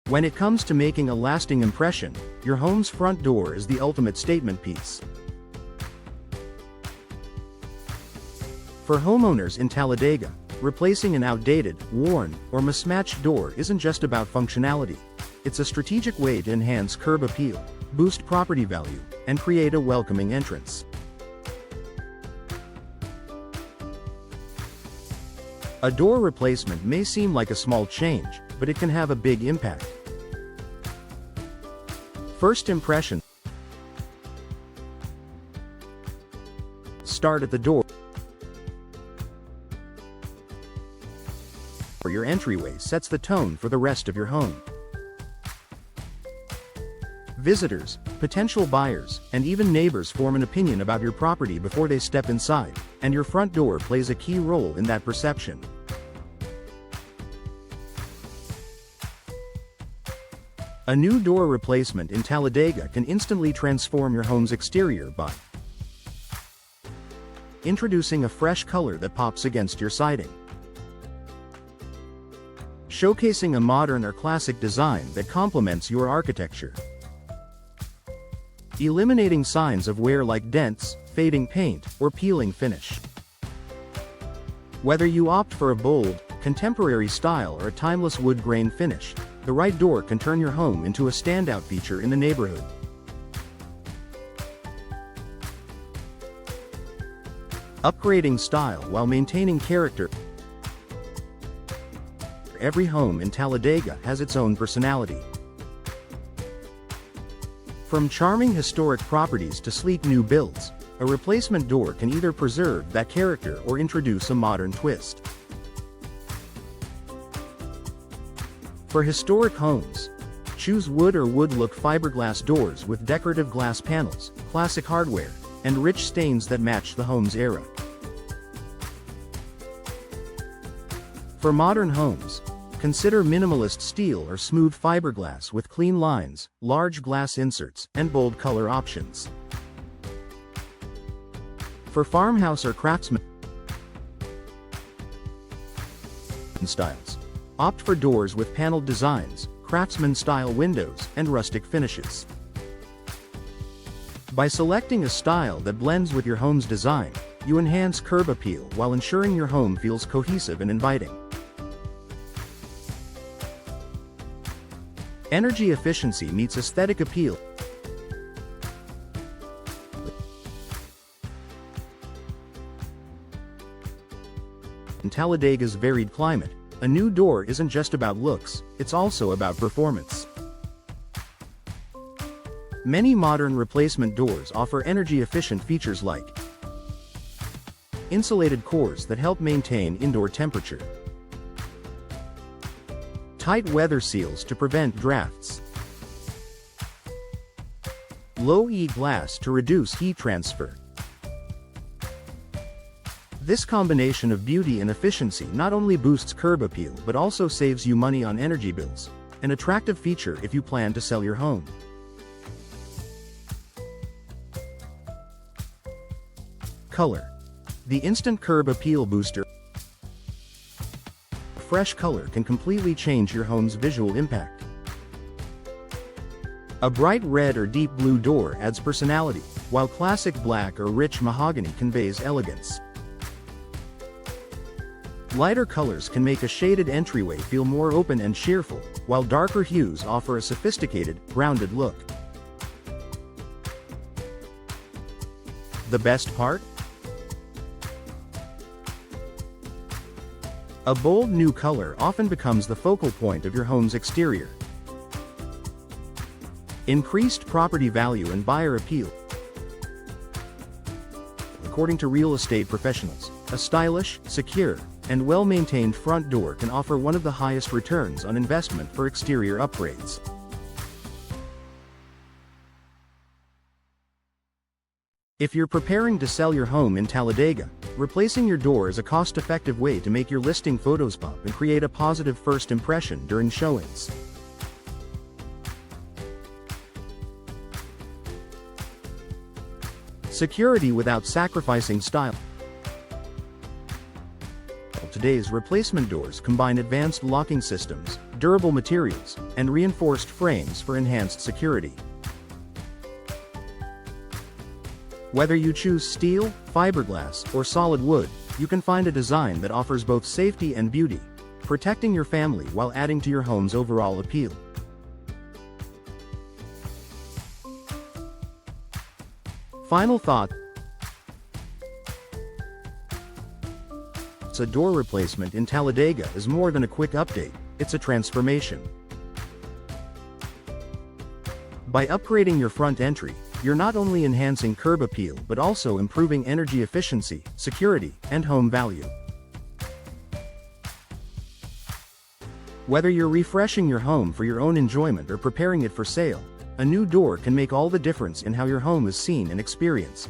When it comes to making a lasting impression, your home's front door is the ultimate statement piece. For homeowners in Talladega, replacing an outdated, worn, or mismatched door isn't just about functionality. It's a strategic way to enhance curb appeal, boost property value, and create a welcoming entrance. A door replacement may seem like a small change, but it can have a big impact. First impression. Start at the door. Your entryway sets the tone for the rest of your home. Visitors, potential buyers, and even neighbors form an opinion about your property before they step inside, and your front door plays a key role in that perception. A new door replacement in Talladega can instantly transform your home's exterior by introducing a fresh color that pops against your siding, showcasing a modern or classic design that complements your architecture, eliminating signs of wear like dents, fading paint, or peeling finish. Whether you opt for a bold, contemporary style or a timeless wood grain finish, the right door can turn your home into a standout feature in the neighborhood. Upgrading style while maintaining character. Every home in Talladega has its own personality. From charming historic properties to sleek new builds, a replacement door can either preserve that character or introduce a modern twist. For historic homes, choose wood or wood-look fiberglass doors with decorative glass panels, classic hardware, and rich stains that match the home's era. For modern homes, consider minimalist steel or smooth fiberglass with clean lines, large glass inserts, and bold color options. For farmhouse or craftsman styles, opt for doors with paneled designs, craftsman-style windows, and rustic finishes. By selecting a style that blends with your home's design, you enhance curb appeal while ensuring your home feels cohesive and inviting. Energy efficiency meets aesthetic appeal. In Talladega's varied climate, a new door isn't just about looks, it's also about performance. Many modern replacement doors offer energy-efficient features like insulated cores that help maintain indoor temperature, tight weather seals to prevent drafts, low-E glass to reduce heat transfer. This combination of beauty and efficiency not only boosts curb appeal but also saves you money on energy bills, an attractive feature if you plan to sell your home. Color. The instant curb appeal booster. Fresh color can completely change your home's visual impact. A bright red or deep blue door adds personality, while classic black or rich mahogany conveys elegance. Lighter colors can make a shaded entryway feel more open and cheerful, while darker hues offer a sophisticated, grounded look. The best part? A bold new color often becomes the focal point of your home's exterior. Increased property value and buyer appeal. According to real estate professionals, a stylish, secure, and well-maintained front door can offer one of the highest returns on investment for exterior upgrades. If you're preparing to sell your home in Talladega, replacing your door is a cost-effective way to make your listing photos pop and create a positive first impression during showings. Security without sacrificing style. Today's replacement doors combine advanced locking systems, durable materials, and reinforced frames for enhanced security. Whether you choose steel, fiberglass, or solid wood, you can find a design that offers both safety and beauty, protecting your family while adding to your home's overall appeal. Final thought: a door replacement in Talladega is more than a quick update, it's a transformation. By upgrading your front entry, you're not only enhancing curb appeal but also improving energy efficiency, security, and home value. Whether you're refreshing your home for your own enjoyment or preparing it for sale, a new door can make all the difference in how your home is seen and experienced.